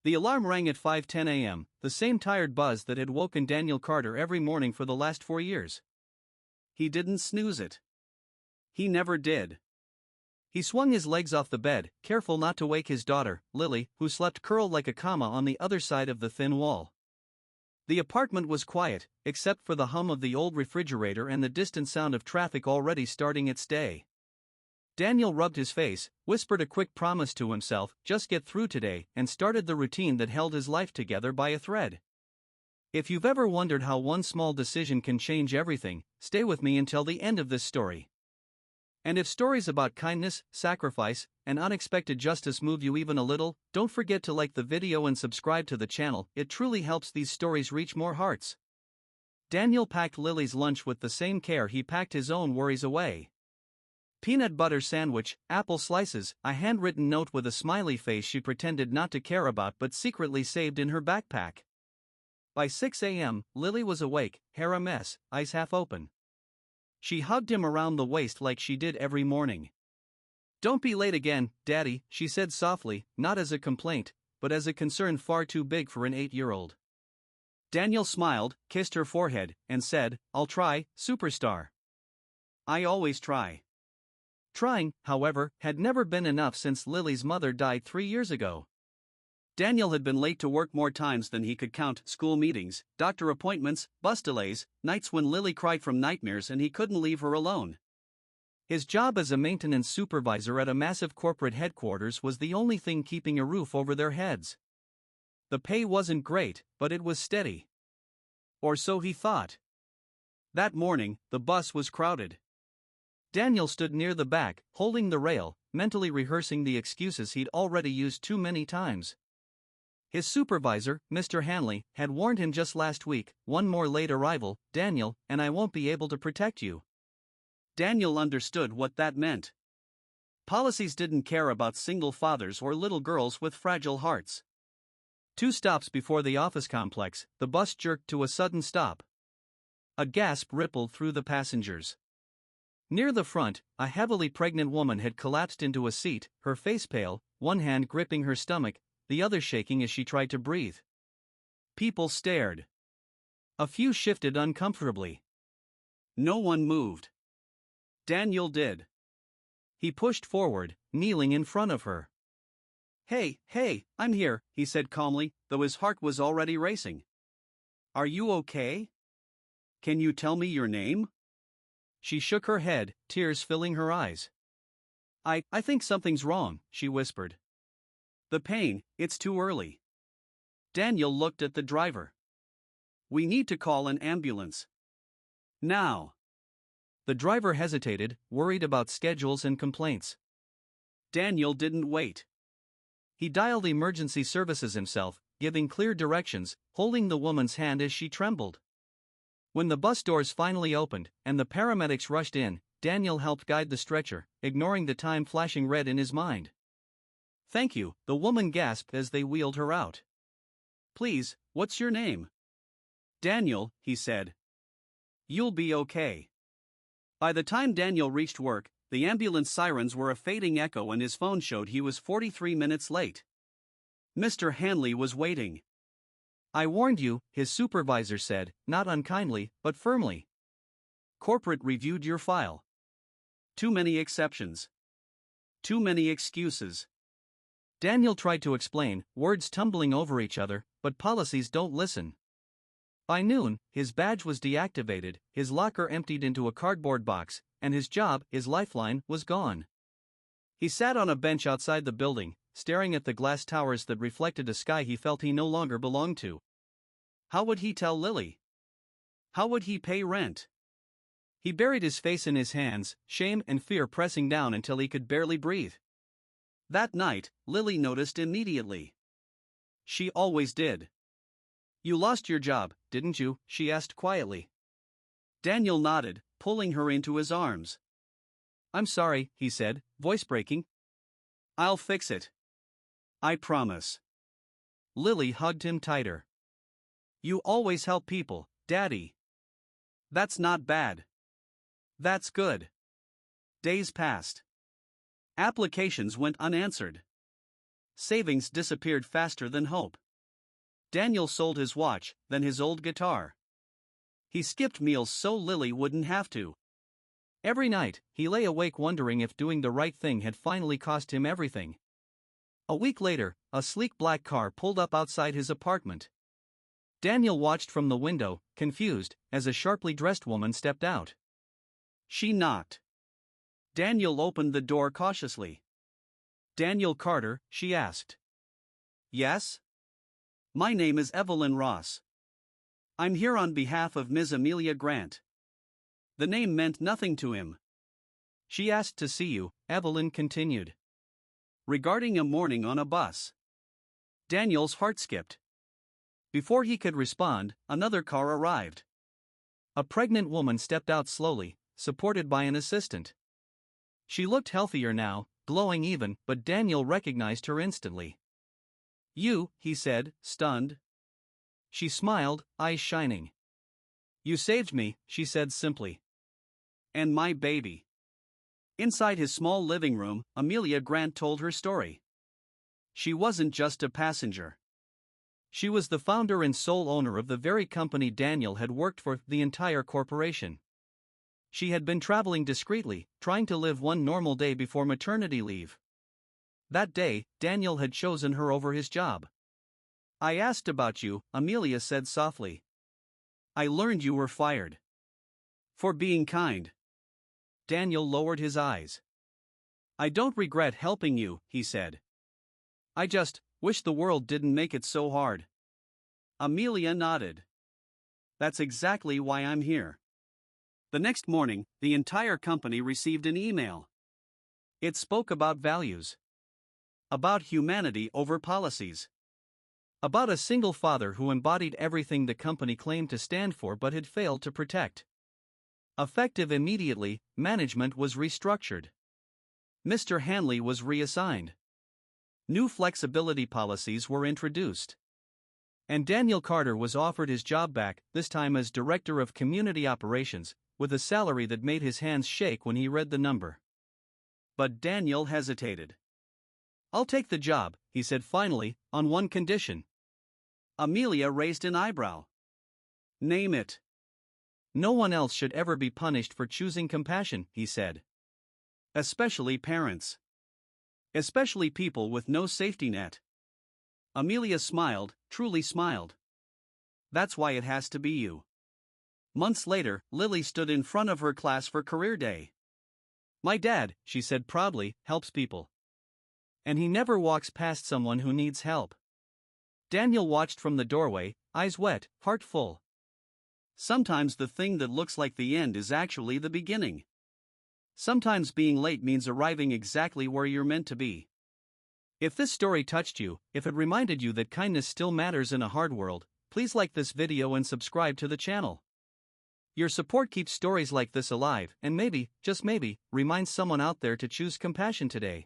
The alarm rang at 5:10 a.m., the same tired buzz that had woken Daniel Carter every morning for the last 4 years. He didn't snooze it. He never did. He swung his legs off the bed, careful not to wake his daughter, Lily, who slept curled like a comma on the other side of the thin wall. The apartment was quiet, except for the hum of the old refrigerator and the distant sound of traffic already starting its day. Daniel rubbed his face, whispered a quick promise to himself, just get through today, and started the routine that held his life together by a thread. If you've ever wondered how one small decision can change everything, stay with me until the end of this story. And if stories about kindness, sacrifice, and unexpected justice move you even a little, don't forget to like the video and subscribe to the channel. It truly helps these stories reach more hearts. Daniel packed Lily's lunch with the same care he packed his own worries away. Peanut butter sandwich, apple slices, a handwritten note with a smiley face she pretended not to care about but secretly saved in her backpack. By 6 a.m., Lily was awake, hair a mess, eyes half open. She hugged him around the waist like she did every morning. "Don't be late again, Daddy," she said softly, not as a complaint, but as a concern far too big for an 8-year-old. Daniel smiled, kissed her forehead, and said, "I'll try, superstar. I always try." Trying, however, had never been enough since Lily's mother died 3 years ago. Daniel had been late to work more times than he could count: school meetings, doctor appointments, bus delays, nights when Lily cried from nightmares and he couldn't leave her alone. His job as a maintenance supervisor at a massive corporate headquarters was the only thing keeping a roof over their heads. The pay wasn't great, but it was steady. Or so he thought. That morning, the bus was crowded. Daniel stood near the back, holding the rail, mentally rehearsing the excuses he'd already used too many times. His supervisor, Mr. Hanley, had warned him just last week, "One more late arrival, Daniel, and I won't be able to protect you." Daniel understood what that meant. Policies didn't care about single fathers or little girls with fragile hearts. 2 stops before the office complex, the bus jerked to a sudden stop. A gasp rippled through the passengers. Near the front, a heavily pregnant woman had collapsed into a seat, her face pale, one hand gripping her stomach, the other shaking as she tried to breathe. People stared. A few shifted uncomfortably. No one moved. Daniel did. He pushed forward, kneeling in front of her. Hey, I'm here," he said calmly, though his heart was already racing. "Are you okay? Can you tell me your name?" She shook her head, tears filling her eyes. I think something's wrong," she whispered. "The pain, it's too early." Daniel looked at the driver. "We need to call an ambulance. Now." The driver hesitated, worried about schedules and complaints. Daniel didn't wait. He dialed emergency services himself, giving clear directions, holding the woman's hand as she trembled. When the bus doors finally opened, and the paramedics rushed in, Daniel helped guide the stretcher, ignoring the time flashing red in his mind. "Thank you," the woman gasped as they wheeled her out. "Please, what's your name?" "Daniel," he said. "You'll be okay." By the time Daniel reached work, the ambulance sirens were a fading echo and his phone showed he was 43 minutes late. Mr. Hanley was waiting. "I warned you," his supervisor said, not unkindly, but firmly. "Corporate reviewed your file. Too many exceptions. Too many excuses." Daniel tried to explain, words tumbling over each other, but policies don't listen. By noon, his badge was deactivated, his locker emptied into a cardboard box, and his job, his lifeline, was gone. He sat on a bench outside the building, staring at the glass towers that reflected a sky he felt he no longer belonged to. How would he tell Lily? How would he pay rent? He buried his face in his hands, shame and fear pressing down until he could barely breathe. That night, Lily noticed immediately. She always did. "You lost your job, didn't you?" she asked quietly. Daniel nodded, pulling her into his arms. "I'm sorry," he said, voice breaking. "I'll fix it. I promise." Lily hugged him tighter. "You always help people, Daddy." "That's not bad. That's good." Days passed. Applications went unanswered. savings disappeared faster than hope. Daniel sold his watch, then his old guitar. He skipped meals so Lily wouldn't have to. Every night, he lay awake wondering if doing the right thing had finally cost him everything. A week later, a sleek black car pulled up outside his apartment. Daniel watched from the window, confused, as a sharply dressed woman stepped out. She knocked. Daniel opened the door cautiously. "Daniel Carter?" she asked. "Yes? My name is Evelyn Ross. I'm here on behalf of Ms. Amelia Grant." The name meant nothing to him. "She asked to see you," Evelyn continued. "Regarding a morning on a bus." Daniel's heart skipped. Before he could respond, another car arrived. A pregnant woman stepped out slowly, supported by an assistant. She looked healthier now, glowing even, but Daniel recognized her instantly. "You," he said, stunned. She smiled, eyes shining. "You saved me," she said simply. "And my baby." Inside his small living room, Amelia Grant told her story. She wasn't just a passenger. She was the founder and sole owner of the very company Daniel had worked for, the entire corporation. She had been traveling discreetly, trying to live one normal day before maternity leave. That day, Daniel had chosen her over his job. "I asked about you," Amelia said softly. "I learned you were fired." "For being kind." Daniel lowered his eyes. "I don't regret helping you," he said. "I just wish the world didn't make it so hard." Amelia nodded. "That's exactly why I'm here." The next morning, the entire company received an email. It spoke about values. About humanity over policies. About a single father who embodied everything the company claimed to stand for but had failed to protect. Effective immediately, management was restructured. Mr. Hanley was reassigned. New flexibility policies were introduced. And Daniel Carter was offered his job back, this time as Director of Community Operations, with a salary that made his hands shake when he read the number. But Daniel hesitated. "I'll take the job," he said finally, "on one condition." Amelia raised an eyebrow. "Name it." "No one else should ever be punished for choosing compassion," he said. "Especially parents. Especially people with no safety net." Amelia smiled, truly smiled. "That's why it has to be you." Months later, Lily stood in front of her class for career day. "My dad," she said proudly, "helps people. And he never walks past someone who needs help." Daniel watched from the doorway, eyes wet, heart full. Sometimes the thing that looks like the end is actually the beginning. Sometimes being late means arriving exactly where you're meant to be. If this story touched you, if it reminded you that kindness still matters in a hard world, please like this video and subscribe to the channel. Your support keeps stories like this alive and maybe, just maybe, reminds someone out there to choose compassion today.